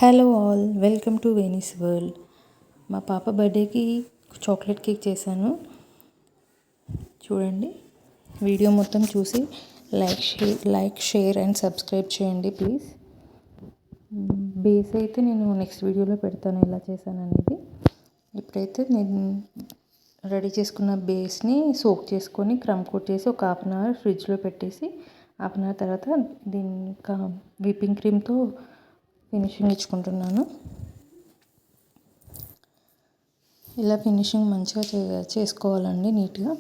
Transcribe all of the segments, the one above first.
Hello all, welcome to Veni's world. మా పాప బర్త్డేకి చాక్లెట్ కేక్ చేశాను. చూడండి, వీడియో మొత్తం చూసి లైక్ షేర్ అండ్ సబ్స్క్రైబ్ చేయండి ప్లీజ్. బేస్ అయితే నేను నెక్స్ట్ వీడియోలో పెడతాను ఎలా చేశాను అనేది. ఇప్పుడైతే నేను రెడీ చేసుకున్న బేస్ని సోక్ చేసుకొని క్రమ్ కోట్ చేసి ఒక హాఫ్ అన్ అవర్ ఫ్రిడ్జ్లో పెట్టేసి హాఫ్ అన్ అవర్ తర్వాత దీన్ని ఇంకా విప్పింగ్ క్రీమ్తో ఫినిషింగ్ ఇచ్చుకుంటున్నాను. ఇలా ఫినిషింగ్ మంచిగా చేసుకోవాలండి నీట్గా.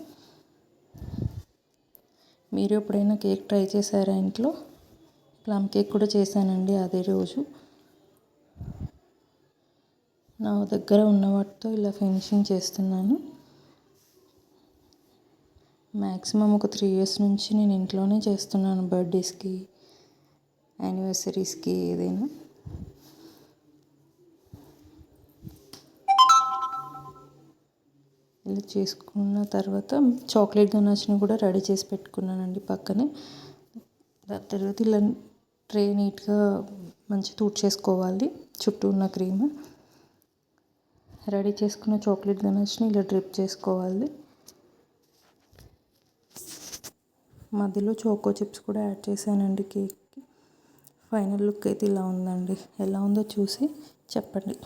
మీరు ఎప్పుడైనా కేక్ ట్రై చేశారా ఇంట్లో? ప్లమ్ కేక్ కూడా చేశానండి అదే రోజు. నా దగ్గర ఉన్న వాటితో ఇలా ఫినిషింగ్ చేస్తున్నాను. మ్యాక్సిమం ఒక 3 years నుంచి నేను ఇంట్లోనే చేస్తున్నాను, బర్త్డేస్కి, యానివర్సరీస్కి, ఏదైనా. ఇలా చేసుకున్న తర్వాత చాక్లెట్ గనాష్ని కూడా రెడీ చేసి పెట్టుకున్నానండి పక్కనే. దాని తర్వాత ఇలా ట్రే నీట్గా మంచిగా తుడిచేసుకోవాలి చుట్టూ ఉన్న క్రీమ్. రెడీ చేసుకున్న చాక్లెట్ గనాష్ని ఇలా డ్రిప్ చేసుకోవాలి. మధ్యలో చోకో చిప్స్ కూడా యాడ్ చేశానండి కేక్కి. ఫైనల్ లుక్ అయితే ఇలా ఉందండి. ఎలా ఉందో చూసి చెప్పండి.